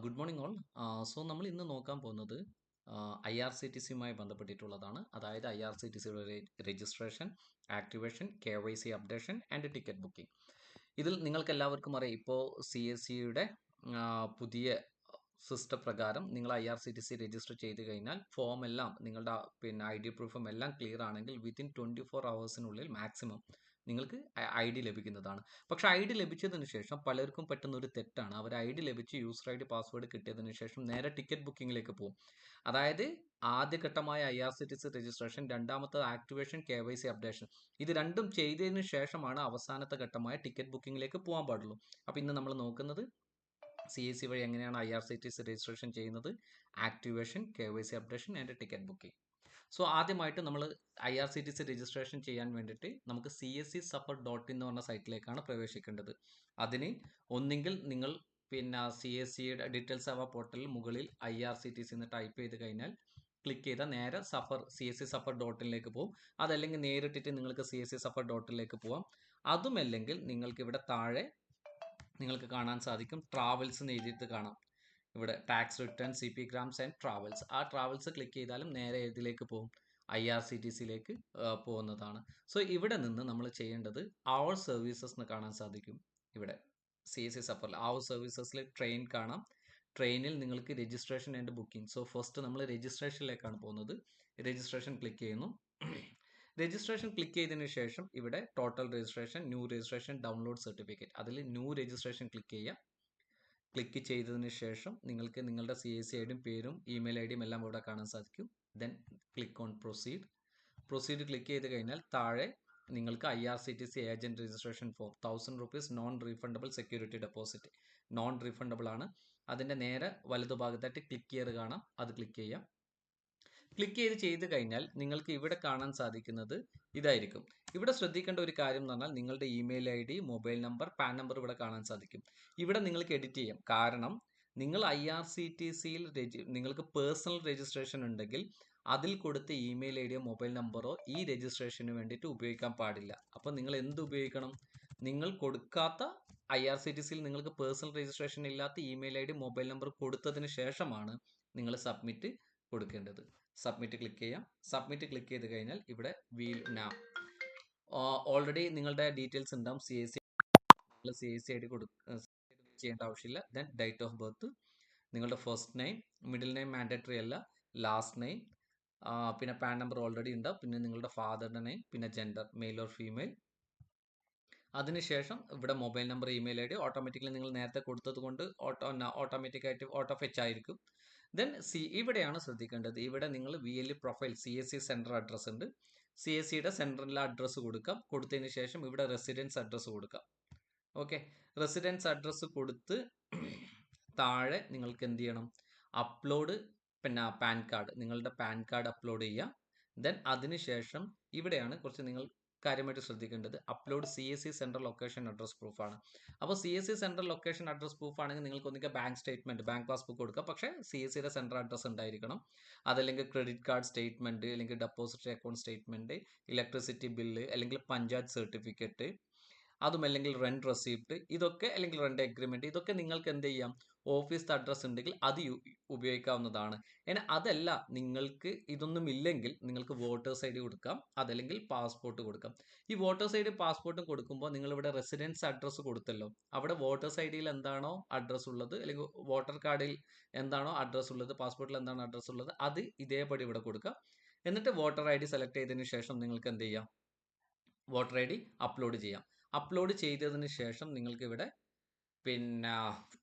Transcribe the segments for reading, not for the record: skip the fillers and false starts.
Good morning all. So നമ്മൾ ഇന്ന് നോക്കാൻ പോകുന്നത് ഐ ആർ സി ടി സിയുമായി ബന്ധപ്പെട്ടിട്ടുള്ളതാണ്. അതായത് ഐ ആർ സി ടി സിയുടെ registration, activation, K Y C updation and ticket booking. ഇതിൽ നിങ്ങൾക്ക് എല്ലാവർക്കും അറിയാം, ഇപ്പോൾ സി എസ് സിയുടെ പുതിയ സിസ്റ്റം പ്രകാരം നിങ്ങൾ I R C T C register ചെയ്ത് കഴിഞ്ഞാൽ ഫോം എല്ലാം നിങ്ങളുടെ ഐ ഡി പ്രൂഫും എല്ലാം ക്ലിയർ ആണെങ്കിൽ വിത്തിൻ 24 ഹവേഴ്സിനുള്ളിൽ മാക്സിമം നിങ്ങൾക്ക് ഐ ഡി ലഭിക്കുന്നതാണ്. പക്ഷേ ഐ ഡി ലഭിച്ചതിന് ശേഷം പലർക്കും പറ്റുന്ന ഒരു തെറ്റാണ്, അവർ ഐ ഡി ലഭിച്ച് യൂസർ ഐ ഡി പാസ്വേഡ് കിട്ടിയതിന് ശേഷം നേരെ ടിക്കറ്റ് ബുക്കിങ്ങിലേക്ക് പോകും. അതായത് ആദ്യഘട്ടമായ I R C T C registration, രണ്ടാമത്തെ activation, K Y C updation, ഇത് രണ്ടും ചെയ്തതിന് ശേഷമാണ് അവസാനത്തെ ഘട്ടമായ ടിക്കറ്റ് ബുക്കിങ്ങിലേക്ക് പോകാൻ പാടുള്ളൂ. അപ്പോൾ ഇന്ന് നമ്മൾ നോക്കുന്നത് സി എസ് സി വഴി എങ്ങനെയാണ് I R C T C registration ചെയ്യുന്നത്, activation, K Y C updation and ticket booking. So ആദ്യമായിട്ട് നമ്മൾ I R C T C registration ചെയ്യാൻ വേണ്ടിയിട്ട് നമുക്ക് CSC-Suffer.in എന്ന് പറഞ്ഞ സൈറ്റിലേക്കാണ് പ്രവേശിക്കേണ്ടത്. അതിന് ഒന്നെങ്കിൽ നിങ്ങൾ സി എസ് സിയുടെ ഡീറ്റെയിൽസ് സേവ പോർട്ടലിൽ മുകളിൽ I R C T C എന്ന് ടൈപ്പ് ചെയ്ത് കഴിഞ്ഞാൽ ക്ലിക്ക് ചെയ്താൽ നേരെ CSC-Suffer.in പോകും. അതല്ലെങ്കിൽ നേരിട്ടിട്ട് നിങ്ങൾക്ക് CSC-Suffer.in പോവാം. അതുമല്ലെങ്കിൽ നിങ്ങൾക്ക് ഇവിടെ താഴെ നിങ്ങൾക്ക് കാണാൻ സാധിക്കും ട്രാവൽസ് എന്ന് എഴുതിയിട്ട് കാണാം. ഇവിടെ tax return, CP grams and travels. ആ ട്രാവൽസ് ക്ലിക്ക് ചെയ്താലും നേരെ ഏതിലേക്ക് പോകും, ഐ ആർ സി ടി സിയിലേക്ക് പോകുന്നതാണ്. സോ ഇവിടെ നിന്ന് നമ്മൾ ചെയ്യേണ്ടത് അവർ സർവീസസ് എന്ന് കാണാൻ സാധിക്കും. ഇവിടെ CSC-Suffer അവർ സർവീസസിൽ ട്രെയിൻ കാണാം. ട്രെയിനിൽ നിങ്ങൾക്ക് registration and booking. So first നമ്മൾ രജിസ്ട്രേഷനിലേക്കാണ് പോകുന്നത്. രജിസ്ട്രേഷൻ ക്ലിക്ക് ചെയ്യുന്നു. രജിസ്ട്രേഷൻ ക്ലിക്ക് ചെയ്തതിന് ശേഷം ഇവിടെ total registration, new registration, download certificate, അതിൽ ന്യൂ രജിസ്ട്രേഷൻ ക്ലിക്ക് ചെയ്യുക. ക്ലിക്ക് ചെയ്തതിന് ശേഷം നിങ്ങൾക്ക് നിങ്ങളുടെ CSC ഐഡിയും പേരും ഇമെയിൽ ഐഡിയും എല്ലാം ഇവിടെ കാണാൻ സാധിക്കും. Then click on proceed. Proceed click ചെയ്ത് കഴിഞ്ഞാൽ താഴെ നിങ്ങൾക്ക് I R C T C agent registration form 1000 rupees non refundable security deposit, non refundable ആണ്. അതിൻ്റെ നേരെ വലതുഭാഗത്തായിട്ട് ക്ലിക്ക് ചെയ്ത് കാണാം, അത് ക്ലിക്ക് ചെയ്യാം. ക്ലിക്ക് ചെയ്ത് കഴിഞ്ഞാൽ നിങ്ങൾക്ക് ഇവിടെ കാണാൻ സാധിക്കുന്നത് ഇതായിരിക്കും. ഇവിടെ ശ്രദ്ധിക്കേണ്ട ഒരു കാര്യം എന്ന് പറഞ്ഞാൽ നിങ്ങളുടെ email I D, mobile number, pan number ഇവിടെ കാണാൻ സാധിക്കും. ഇവിടെ നിങ്ങൾക്ക് എഡിറ്റ് ചെയ്യാം. കാരണം നിങ്ങൾ ഐ ആർ സി ടി സിയിൽ നിങ്ങൾക്ക് പേഴ്സണൽ രജിസ്ട്രേഷൻ ഉണ്ടെങ്കിൽ അതിൽ കൊടുത്ത ഇമെയിൽ ഐ ഡിയോ മൊബൈൽ നമ്പറോ ഈ രജിസ്ട്രേഷന് വേണ്ടിയിട്ട് ഉപയോഗിക്കാൻ പാടില്ല. അപ്പോൾ നിങ്ങൾ എന്ത് ഉപയോഗിക്കണം? നിങ്ങൾ കൊടുക്കാത്ത ഐ ആർ സി ടി സിയിൽ നിങ്ങൾക്ക് പേഴ്സണൽ രജിസ്ട്രേഷൻ ഇല്ലാത്ത email I D, mobile number കൊടുത്തതിന് ശേഷമാണ് നിങ്ങൾ സബ്മിറ്റ് കൊടുക്കേണ്ടത്. സബ്മിറ്റ് ക്ലിക്ക് ചെയ്യാം. സബ്മിറ്റ് ക്ലിക്ക് ചെയ്ത് കഴിഞ്ഞാൽ ഇവിടെ ഓൾറെഡി നിങ്ങളുടെ ഡീറ്റെയിൽസ് ഉണ്ടാവും. CSC ഐ ഡി ചെയ്യേണ്ട ആവശ്യമില്ല. ദെൻ ഡേറ്റ് ഓഫ് ബർത്ത്, നിങ്ങളുടെ first name, middle name mandatory അല്ല, ലാസ്റ്റ് നെയിം, പിന്നെ പാൻ നമ്പർ ഓൾറെഡി ഉണ്ടാവും, പിന്നെ നിങ്ങളുടെ ഫാദറിൻ്റെ നെയിം, പിന്നെ ജെൻഡർ മെയിൽ ഓർ ഫീമെയിൽ. അതിനുശേഷം ഇവിടെ mobile number, email I D automatically നിങ്ങൾ നേരത്തെ കൊടുത്തത് കൊണ്ട് ഓട്ടോമാറ്റിക്കായിട്ട് ഓട്ടോ ഫെച്ച് ആയിരിക്കും. ദെൻ ഇവിടെയാണ് ശ്രദ്ധിക്കേണ്ടത്. ഇവിടെ നിങ്ങൾ VL profile CSC centre address ഉണ്ട്. CSCയുടെ സെൻറ്ററിലെ അഡ്രസ്സ് കൊടുക്കാം. കൊടുത്തതിന് ശേഷം ഇവിടെ റെസിഡൻസ് അഡ്രസ്സ് കൊടുക്കാം. ഓക്കെ, റെസിഡൻസ് അഡ്രസ്സ് കൊടുത്ത് താഴെ നിങ്ങൾക്ക് എന്ത് ചെയ്യണം? അപ്ലോഡ് പാൻ കാർഡ്, നിങ്ങളുടെ പാൻ കാർഡ് അപ്ലോഡ് ചെയ്യുക. ദെൻ അതിനുശേഷം ഇവിടെയാണ് കുറച്ച് നിങ്ങൾ കാര്യമായിട്ട് ശ്രദ്ധിക്കേണ്ടത്. Upload CSC central location address പ്രൂഫാണ്. അപ്പോൾ CSC central location address proof ആണെങ്കിൽ നിങ്ങൾക്ക് ഒന്നിക്കുക ബാങ്ക് സ്റ്റേറ്റ്മെന്റ്, ബാങ്ക് പാസ്ബുക്ക് കൊടുക്കുക. പക്ഷേ CSCയുടെ സെൻട്രൽ അഡ്രസ് ഉണ്ടായിരിക്കണം. അതല്ലെങ്കിൽ ക്രെഡിറ്റ് കാർഡ് സ്റ്റേറ്റ്മെന്റ്, അല്ലെങ്കിൽ depository account statement, electricity bill, അല്ലെങ്കിൽ പഞ്ചായത്ത് സർട്ടിഫിക്കറ്റ്, അതുമല്ലെങ്കിൽ റെന്റ് റെസിപ്റ്റ്, ഇതൊക്കെ, അല്ലെങ്കിൽ റെന്റ് എഗ്രിമെന്റ്, ഇതൊക്കെ നിങ്ങൾക്ക് എന്ത് ചെയ്യാം? ഓഫീസ് അഡ്രസ് ഉണ്ടെങ്കിൽ അത് ഉപയോഗിക്കാവുന്നതാണ്. ഇനി അതല്ല, നിങ്ങൾക്ക് ഇതൊന്നും ഇല്ലെങ്കിൽ നിങ്ങൾക്ക് വോട്ടേഴ്സ് ID കൊടുക്കാം, അതല്ലെങ്കിൽ പാസ്പോർട്ട് കൊടുക്കാം. ഈ വോട്ടേഴ്സ് ID പാസ്പോർട്ടും കൊടുക്കുമ്പോൾ നിങ്ങൾ ഇവിടെ റെസിഡൻസ് അഡ്രസ്സ് കൊടുത്തല്ലോ, അവിടെ വോട്ടേഴ്സ് IDയിൽ എന്താണോ അഡ്രസ്സ് ഉള്ളത്, അല്ലെങ്കിൽ വോട്ടർ കാർഡിൽ എന്താണോ അഡ്രസ്സ് ഉള്ളത്, പാസ്പോർട്ടിൽ എന്താണോ അഡ്രസ്സ് ഉള്ളത്, അത് ഇതേപടി ഇവിടെ കൊടുക്കാം. എന്നിട്ട് വോട്ടർ ID സെലക്ട് ചെയ്തതിന് ശേഷം നിങ്ങൾക്ക് എന്ത് ചെയ്യാം? വോട്ടർ ID അപ്ലോഡ് ചെയ്യാം. അപ്ലോഡ് ചെയ്തതിന് ശേഷം നിങ്ങൾക്ക് ഇവിടെ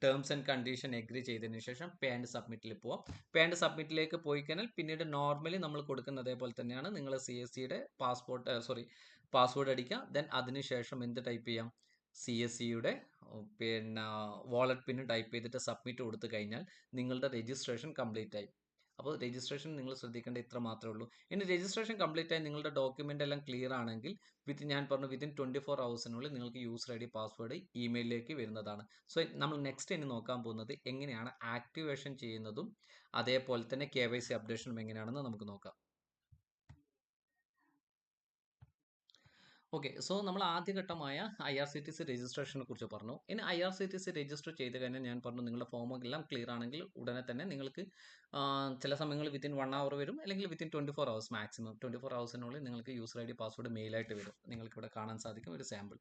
ടേംസ് ആൻഡ് കണ്ടീഷൻ എഗ്രി ചെയ്തതിന് ശേഷം പേ ആൻഡ് സബ്മിറ്റിൽ പോവാം. പേ ആൻഡ് സബ്മിറ്റിലേക്ക് പോയി കഴിഞ്ഞാൽ പിന്നീട് നോർമലി നമ്മൾ കൊടുക്കുന്ന അതേപോലെ തന്നെയാണ് നിങ്ങൾ CSCയുടെ പാസ്വേഡ് അടിക്കുക. ദെൻ അതിനുശേഷം എന്ത് ടൈപ്പ് ചെയ്യാം? CSCയുടെ വാളറ്റ് പിൻ ടൈപ്പ് ചെയ്തിട്ട് സബ്മിറ്റ് കൊടുത്തു കഴിഞ്ഞാൽ നിങ്ങളുടെ രജിസ്ട്രേഷൻ കംപ്ലീറ്റ് ആയി. അപ്പോൾ രജിസ്ട്രേഷൻ നിങ്ങൾ ശ്രദ്ധിക്കേണ്ട ഇത്ര മാത്രമേ ഉള്ളൂ. ഇനി രജിസ്ട്രേഷൻ കംപ്ലീറ്റ് ആയി നിങ്ങളുടെ ഡോക്യുമെൻ്റ് എല്ലാം ക്ലിയർ ആണെങ്കിൽ ഞാൻ പറഞ്ഞു വിത്തിൻ 24 ഹവേഴ്സിനുള്ളിൽ നിങ്ങൾക്ക് യൂസർ ID പാസ്വേഡ് ഇമെയിലിലേക്ക് വരുന്നതാണ്. സോ നമ്മൾ നെക്സ്റ്റ് ഇനി നോക്കാൻ പോകുന്നത് എങ്ങനെയാണ് ആക്ടിവേഷൻ ചെയ്യുന്നതും അതേപോലെ തന്നെ KYC അപ്ഡേഷനും എങ്ങനെയാണെന്ന് നമുക്ക് നോക്കാം. ഓക്കെ. സോ നമ്മൾ ആദ്യഘട്ടമായ IRCTC രജിസ്ട്രേഷനെ കുറിച്ച് പറഞ്ഞു. ഇനി IRCTC രജിസ്റ്റർ ചെയ്ത് കഴിഞ്ഞാൽ ഞാൻ പറഞ്ഞു നിങ്ങളുടെ ഫോമെല്ലാം ക്ലിയർ ആണെങ്കിൽ ഉടനെ തന്നെ നിങ്ങൾക്ക് ചില സമയങ്ങളിൽ വിത്തിൻ 1 അവർ വരും, അല്ലെങ്കിൽ വിത്തിൻ 24 അവേഴ്സ് മാക്സിമം 24 അവേഴ്സിനുള്ളിൽ നിങ്ങൾക്ക് യൂസർ ഐ ഡി പാസ്വേഡ് മെയിലായിട്ട് വരും. നിങ്ങൾക്ക് ഇവിടെ കാണാൻ സാധിക്കും ഒരു സാമ്പിൾ.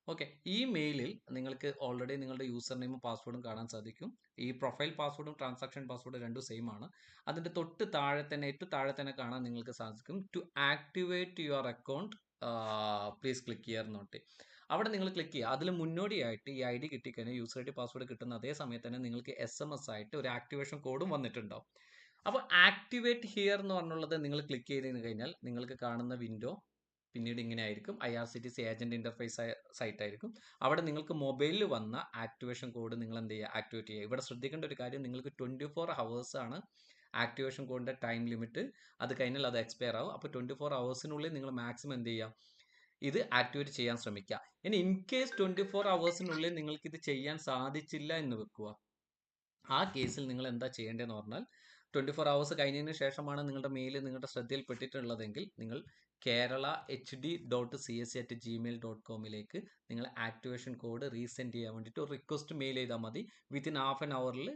ഓക്കെ. ഈ മെയിലിൽ നിങ്ങൾക്ക് ഓൾറെഡി നിങ്ങളുടെ യൂസർ നെയിമും പാസ്വേഡും കാണാൻ സാധിക്കും. ഈ പ്രൊഫൈൽ പാസ്വേഡും ട്രാൻസാക്ഷൻ പാസ്വേഡും രണ്ടും സെയിം ആണ്. അതിൻ്റെ തൊട്ട് താഴെ തന്നെ, ഏറ്റവും താഴെ തന്നെ കാണാൻ നിങ്ങൾക്ക് സാധിക്കും to activate your account please click here note. അവിടെ നിങ്ങൾ ക്ലിക്ക് ചെയ്യുക. അതിൽ മുന്നോടിയായിട്ട് ഈ ID കിട്ടിക്കഴിഞ്ഞാൽ യൂസർ ID പാസ്വേഡ് കിട്ടുന്ന അതേ സമയത്ത് തന്നെ നിങ്ങൾക്ക് SMS ആയിട്ട് ഒരു ആക്ടിവേഷൻ കോഡും വന്നിട്ടുണ്ടാവും. അപ്പോൾ ആക്ടിവേറ്റ് ഹിയർ എന്ന് പറഞ്ഞുള്ളത് നിങ്ങൾ ക്ലിക്ക് ചെയ്ത് കഴിഞ്ഞാൽ നിങ്ങൾക്ക് കാണുന്ന വിൻഡോ പിന്നീട് ഇങ്ങനെ ആയിരിക്കും. IRCTC ഏജന്റ് ഇന്റർഫേസ് സൈറ്റ് ആയിരിക്കും. അവിടെ നിങ്ങൾക്ക് മൊബൈലിൽ വന്ന ആക്ടിവേഷൻ കോഡ് നിങ്ങൾ എന്ത് ചെയ്യുക, ആക്ടിവേറ്റ് ചെയ്യുക. ഇവിടെ ശ്രദ്ധിക്കേണ്ട ഒരു കാര്യം, നിങ്ങൾക്ക് 24 ഹവേഴ്സ് ആണ് ആക്ടിവേഷൻ കോഡിന്റെ ടൈം ലിമിറ്റ്. അത് കഴിഞ്ഞാൽ അത് എക്സ്പയർ ആവും. അപ്പോൾ 24 ഹവേഴ്സിനുള്ളിൽ നിങ്ങൾ മാക്സിമം എന്ത് ചെയ്യുക, ഇത് ആക്ടിവേറ്റ് ചെയ്യാൻ ശ്രമിക്കുക. ഇനി ഇൻ കേസ് 24 ഹവേഴ്സിനുള്ളിൽ നിങ്ങൾക്ക് ഇത് ചെയ്യാൻ സാധിച്ചില്ല എന്ന് വെക്കുക. ആ കേസിൽ നിങ്ങൾ എന്താ ചെയ്യേണ്ടതെന്ന് പറഞ്ഞാൽ 24 ഹവേഴ്സ് കഴിഞ്ഞതിന് ശേഷമാണ് നിങ്ങളുടെ മെയിൽ നിങ്ങളുടെ ശ്രദ്ധയിൽപ്പെട്ടിട്ടുള്ളതെങ്കിൽ നിങ്ങൾ kerala.hd.csc@gmail.com നിങ്ങൾ ആക്ടിവേഷൻ കോഡ് റീസെൻഡ് ചെയ്യാൻ വേണ്ടിയിട്ട് ഒരു റിക്വസ്റ്റ് മെയിൽ ചെയ്താൽ മതി. വിത്തിൻ ഹാഫ് ആൻ അവറിൽ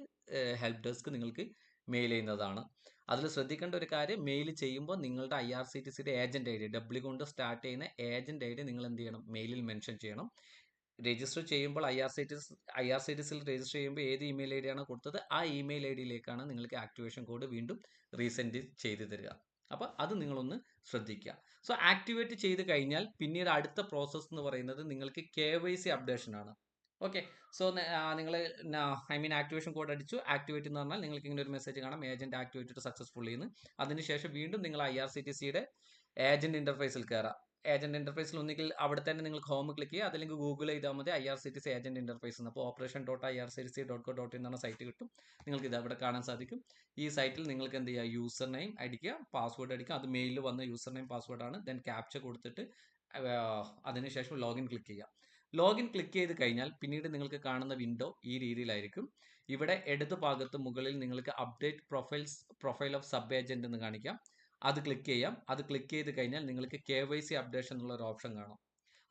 ഹെൽപ്പ് ഡെസ്ക് നിങ്ങൾക്ക് മെയിൽ ചെയ്യുന്നതാണ്. അതിൽ ശ്രദ്ധിക്കേണ്ട ഒരു കാര്യം, മെയിൽ ചെയ്യുമ്പോൾ നിങ്ങളുടെ IRCTCയുടെ ഏജന്റ് ID, ഡബ്ല്യു കൊണ്ട് സ്റ്റാർട്ട് ചെയ്യുന്ന ഏജന്റ് ID നിങ്ങൾ എന്ത് ചെയ്യണം, മെയിലിൽ മെൻഷൻ ചെയ്യണം. രജിസ്റ്റർ ചെയ്യുമ്പോൾ IRCTCയിൽ രജിസ്റ്റർ ചെയ്യുമ്പോൾ ഏത് ഇമെയിൽ ID ആണ് കൊടുത്തത്, ആ ഇമെയിൽ IDയിലേക്കാണ് നിങ്ങൾക്ക് ആക്ടിവേഷൻ കോഡ് വീണ്ടും റീസെൻഡ് ചെയ്ത് തരിക. അപ്പോൾ അത് നിങ്ങളൊന്ന് ശ്രദ്ധിക്കുക. സോ ആക്ടിവേറ്റ് ചെയ്ത് കഴിഞ്ഞാൽ പിന്നീട് അടുത്ത പ്രോസസ്സ് എന്ന് പറയുന്നത് നിങ്ങൾക്ക് KYC അപ്ഡേഷൻ ആണ്. ഓക്കെ. സോ നിങ്ങൾ ആക്ടിവേഷൻ കോഡ് അടിച്ചു, ആക്ടിവേറ്റ് എന്ന് പറഞ്ഞാൽ നിങ്ങൾക്ക് ഇങ്ങനെ ഒരു മെസ്സേജ് കാണാം, ഏജന്റ് ആക്ടിവേറ്റഡ് സക്സസ്ഫുള്ളി എന്ന്. അതിനുശേഷം വീണ്ടും നിങ്ങൾ IRCTCയുടെ ഏജന്റ് ഇന്റർഫേസിൽ കയറാം. ഏജന്റ് ഇന്റർഫേസിൽ ഒന്നുകിൽ അവിടെ തന്നെ നിങ്ങൾക്ക് ഹോം ക്ലിക്ക് ചെയ്യുക, അല്ലെങ്കിൽ ഗൂഗിൾ ചെയ്താൽ മതി IRCTC ഏജന്റ് ഇന്റർഫേസ് എന്ന്. അപ്പോൾ operation.irctc.co.in എന്ന സൈറ്റ് കിട്ടും. നിങ്ങൾക്ക് ഇത് അവിടെ കാണാൻ സാധിക്കും. ഈ സൈറ്റിൽ നിങ്ങൾക്ക് എന്ത് ചെയ്യുക, യൂസർ നെയിം അടിക്കുക, പാസ്വേഡ് അടിക്കുക. അത് മെയിലിൽ വന്ന യൂസർ നെയിം പാസ്വേഡ് ആണ്. ദെൻ ക്യാപ്ച കൊടുത്തിട്ട് അതിനുശേഷം ലോഗിൻ ക്ലിക്ക് ചെയ്യുക. ലോഗിൻ ക്ലിക്ക് ചെയ്ത് കഴിഞ്ഞാൽ പിന്നീട് നിങ്ങൾക്ക് കാണുന്ന വിൻഡോ ഈ രീതിയിലായിരിക്കും. ഇവിടെ ഇടത് ഭാഗത്ത് മുകളിൽ നിങ്ങൾക്ക് update profile of sub agent എന്ന് കാണിക്കാം. അത് ക്ലിക്ക് ചെയ്യാം. അത് ക്ലിക്ക് ചെയ്ത് കഴിഞ്ഞാൽ നിങ്ങൾക്ക് KYC അപ്ഡേഷൻ എന്നുള്ള ഒരു ഓപ്ഷൻ കാണും.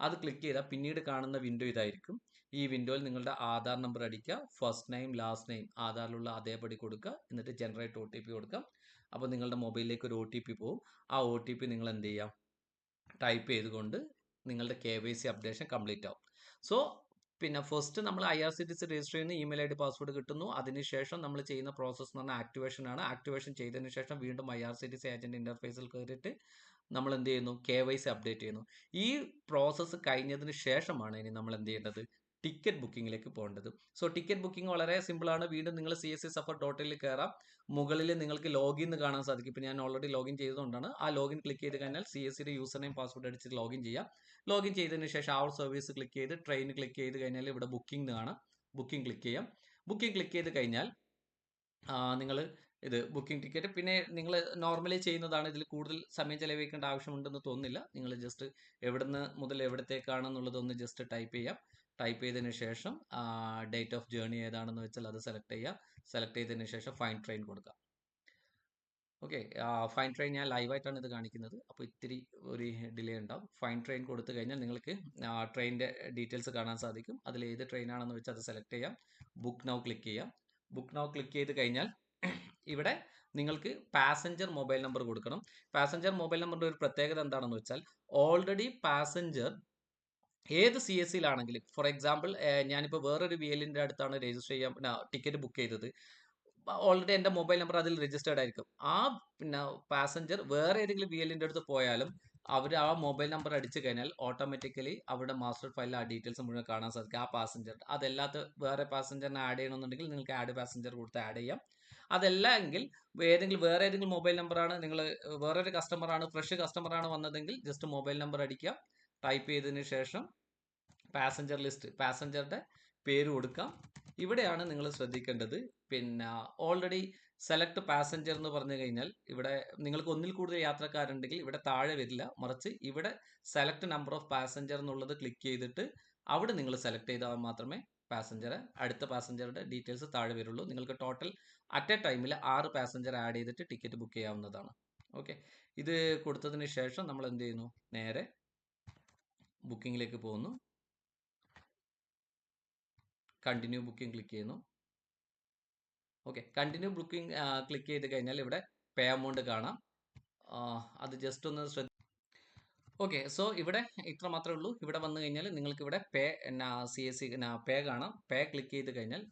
അത് ക്ലിക്ക് ചെയ്താൽ പിന്നീട് കാണുന്ന വിൻഡോ ഇതായിരിക്കും. ഈ വിൻഡോയിൽ നിങ്ങളുടെ ആധാർ നമ്പർ അടിക്കുക, ഫസ്റ്റ് നെയിം ലാസ്റ്റ് നെയിം ആധാറിലുള്ള അതേപടി കൊടുക്കുക, എന്നിട്ട് ജനറേറ്റ് OTP കൊടുക്കാം. അപ്പോൾ നിങ്ങളുടെ മൊബൈലിലേക്ക് ഒരു OTP പോകും. ആ OTP നിങ്ങൾ എന്ത് ചെയ്യാം, ടൈപ്പ് ചെയ്തുകൊണ്ട് നിങ്ങളുടെ KYC അപ്ഡേഷൻ കംപ്ലീറ്റ് ആവും. സോ പിന്നെ ഫസ്റ്റ് നമ്മൾ IRCTC രജിസ്റ്റർ ചെയ്യുന്ന ഇമെയിൽ ID പാസ്വേഡ് കിട്ടുന്നു. അതിനുശേഷം നമ്മൾ ചെയ്യുന്ന പ്രോസസ്സ് എന്ന് പറഞ്ഞാൽ ആക്ടിവേഷൻ ആണ്. ആക്ടിവേഷൻ ചെയ്തതിന് ശേഷം വീണ്ടും IRCTC ഏജന്റ് ഇന്റർഫേസിൽ കയറിയിട്ട് നമ്മൾ എന്ത് ചെയ്യുന്നു, KYC അപ്ഡേറ്റ് ചെയ്യുന്നു. ഈ പ്രോസസ്സ് കഴിഞ്ഞതിന് ശേഷമാണ് ഇനി നമ്മൾ എന്ത് ചെയ്യേണ്ടത്, ടിക്കറ്റ് ബുക്കിങ്ങിലേക്ക് പോകേണ്ടത്. സോ ടിക്കറ്റ് ബുക്കിംഗ് വളരെ സിമ്പിൾ ആണ്. വീണ്ടും നിങ്ങൾ CSCSuffer.in കയറാം. മുകളിൽ നിങ്ങൾക്ക് ലോഗിൻ എന്ന് കാണാൻ സാധിക്കും. ഇപ്പോൾ ഞാൻ ഓൾറെഡി ലോഗിൻ ചെയ്തുകൊണ്ടാണ്. ആ ലോഗിൻ ക്ലിക്ക് ചെയ്ത് കഴിഞ്ഞാൽ CSCയുടെ യൂസർ നെയിം പാസ്വേഡ് അടിച്ച് ലോഗിൻ ചെയ്യാം. ലോഗിൻ ചെയ്തതിന് ശേഷം അവർ സർവീസ് ക്ലിക്ക് ചെയ്ത് ട്രെയിൻ ക്ലിക്ക് ചെയ്ത് കഴിഞ്ഞാൽ ഇവിടെ ബുക്കിംഗ് കാണാം. ബുക്കിംഗ് ക്ലിക്ക് ചെയ്യാം. ബുക്കിംഗ് ക്ലിക്ക് ചെയ്ത് കഴിഞ്ഞാൽ നിങ്ങൾ ഇത് ബുക്കിംഗ് ടിക്കറ്റ് പിന്നെ നിങ്ങൾ നോർമലി ചെയ്യുന്നതാണ്. ഇതിൽ കൂടുതൽ സമയം ചെലവഴിക്കേണ്ട ആവശ്യമുണ്ടെന്ന് തോന്നുന്നില്ല. നിങ്ങൾ ജസ്റ്റ് എവിടുന്ന് മുതൽ എവിടത്തേക്കാണെന്നുള്ളതൊന്ന് ജസ്റ്റ് ടൈപ്പ് ചെയ്യാം. ടൈപ്പ് ചെയ്തതിന് ശേഷം ഡേറ്റ് ഓഫ് ജേർണി ഏതാണെന്ന് വെച്ചാൽ അത് സെലക്ട് ചെയ്യുക. സെലക്ട് ചെയ്തതിന് ശേഷം ഫൈൻ ട്രെയിൻ കൊടുക്കുക. ഓക്കെ. ഫൈൻ ട്രെയിൻ ഞാൻ ലൈവായിട്ടാണ് ഇത് കാണിക്കുന്നത്, അപ്പോൾ ഇത്തിരി ഒരു ഡിലേ ഉണ്ടാവും. ഫൈൻ ട്രെയിൻ കൊടുത്തു കഴിഞ്ഞാൽ നിങ്ങൾക്ക് ട്രെയിനിൻ്റെ ഡീറ്റെയിൽസ് കാണാൻ സാധിക്കും. അതിൽ ഏത് ട്രെയിനാണെന്ന് വെച്ചാൽ അത് സെലക്ട് ചെയ്യാം. ബുക്ക് നൗ ക്ലിക്ക് ചെയ്യാം. ബുക്ക് നൗ ക്ലിക്ക് ചെയ്ത് കഴിഞ്ഞാൽ ഇവിടെ നിങ്ങൾക്ക് പാസഞ്ചർ മൊബൈൽ നമ്പർ കൊടുക്കണം. പാസഞ്ചർ മൊബൈൽ നമ്പറിൻ്റെ ഒരു പ്രത്യേകത എന്താണെന്ന് വെച്ചാൽ ഓൾറെഡി പാസഞ്ചർ ഏത് CSCയിലാണെങ്കിലും, ഫോർ എക്സാമ്പിൾ ഞാനിപ്പോൾ വേറൊരു VLൻ്റെ അടുത്താണ് രജിസ്റ്റർ ചെയ്യാൻ ടിക്കറ്റ് ബുക്ക് ചെയ്തത്. ഓൾറെഡി എൻ്റെ മൊബൈൽ നമ്പർ അതിൽ രജിസ്റ്റേർഡ് ആയിരിക്കും. ആ പിന്നെ പാസഞ്ചർ വേറെ ഏതെങ്കിലും VLൻ്റെ അടുത്ത് പോയാലും അവർ ആ മൊബൈൽ നമ്പർ അടിച്ചു കഴിഞ്ഞാൽ ഓട്ടോമാറ്റിക്കലി അവരുടെ മാസ്റ്റർ ഫയലിൽ ആ ഡീറ്റെയിൽസ് മുഴുവൻ കാണാൻ സാധിക്കും. ആ പാസഞ്ചർ അതല്ലാത്ത വേറെ പാസഞ്ചറിനെ ആഡ് ചെയ്യണമെന്നുണ്ടെങ്കിൽ നിങ്ങൾക്ക് ആഡ് പാസഞ്ചർ കൊടുത്ത് ആഡ് ചെയ്യാം. അതല്ല എങ്കിൽ വേറെ ഏതെങ്കിലും മൊബൈൽ നമ്പറാണ്, നിങ്ങൾ വേറൊരു കസ്റ്റമറാണ്, ഫ്രഷ് കസ്റ്റമറാണ് വന്നതെങ്കിൽ ജസ്റ്റ് മൊബൈൽ നമ്പർ അടിക്കുക. ടൈപ്പ് ചെയ്തതിന് ശേഷം പാസഞ്ചർ ലിസ്റ്റ്, പാസഞ്ചറുടെ പേര് കൊടുക്കാം. ഇവിടെയാണ് നിങ്ങൾ ശ്രദ്ധിക്കേണ്ടത്. പിന്നെ ഓൾറെഡി സെലക്ട് പാസഞ്ചർ എന്ന് പറഞ്ഞു കഴിഞ്ഞാൽ ഇവിടെ നിങ്ങൾക്ക് ഒന്നിൽ കൂടുതൽ യാത്രക്കാരുണ്ടെങ്കിൽ ഇവിടെ താഴെ വരില്ല, മറിച്ച് ഇവിടെ സെലക്ട് നമ്പർ ഓഫ് പാസഞ്ചർ എന്നുള്ളത് ക്ലിക്ക് ചെയ്തിട്ട് അവിടെ നിങ്ങൾ സെലക്ട് ചെയ്താൽ മാത്രമേ അടുത്ത പാസഞ്ചറുടെ ഡീറ്റെയിൽസ് താഴെ വരുള്ളൂ. നിങ്ങൾക്ക് ടോട്ടൽ അറ്റ് എ ടൈമിൽ 6 പാസഞ്ചർ ആഡ് ചെയ്തിട്ട് ടിക്കറ്റ് ബുക്ക് ചെയ്യാവുന്നതാണ്. ഓക്കെ. ഇത് കൊടുത്തതിന് ശേഷം നമ്മൾ എന്ത് ചെയ്യുന്നു, നേരെ ബുക്കിങ്ങിലേക്ക് പോകുന്നു. കണ്ടിന്യൂ ബുക്കിംഗ് ക്ലിക്ക് ചെയ്യുന്നു. ഓക്കെ, കണ്ടിന്യൂ ബുക്കിംഗ് ക്ലിക്ക് ചെയ്ത് കഴിഞ്ഞാൽ ഇവിടെ പേ എമൗണ്ട് കാണാം. അത് ജസ്റ്റ് ഒന്ന് ഓക്കെ, സോ ഇവിടെ ഇത്ര മാത്രമേ ഉള്ളൂ. ഇവിടെ വന്നു കഴിഞ്ഞാൽ നിങ്ങൾക്ക് ഇവിടെ പേ CSC പേ കാണാം. പേ ക്ലിക്ക് ചെയ്ത് കഴിഞ്ഞാൽ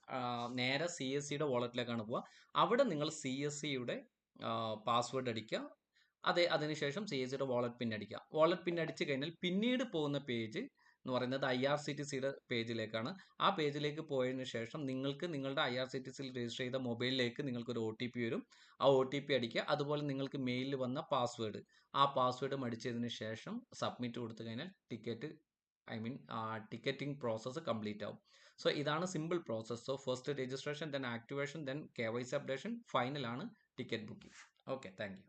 നേരെ CSCയുടെ വാളറ്റിലേക്കാണ് പോവുക. അവിടെ നിങ്ങൾ CSCയുടെ പാസ്വേഡ് അടിക്കുക. അതിനുശേഷം CSCയുടെ വാളറ്റ് പിൻ അടിക്കുക. വാളറ്റ് പിൻ അടിച്ചു കഴിഞ്ഞാൽ പിന്നീട് പോകുന്ന പേജ് എന്ന് പറയുന്നത് IRCTCയുടെ പേജിലേക്കാണ്. ആ പേജിലേക്ക് പോയതിനു ശേഷം നിങ്ങൾക്ക് നിങ്ങളുടെ IRCTCയിൽ രജിസ്റ്റർ ചെയ്ത മൊബൈലിലേക്ക് നിങ്ങൾക്ക് ഒരു OTP വരും. ആ OTP അടിക്കുക. അതുപോലെ നിങ്ങൾക്ക് മെയിലിൽ വന്ന പാസ്വേഡ്, ആ പാസ്വേഡും അടിച്ചതിന് ശേഷം സബ്മിറ്റ് കൊടുത്തു കഴിഞ്ഞാൽ ടിക്കറ്റിംഗ് പ്രോസസ്സ് കംപ്ലീറ്റ് ആവും. സോ ഇതാണ് simple process. So first registration, then activation, then KYC updation, ഫൈനലാണ് ticket booking. Okay, thank U.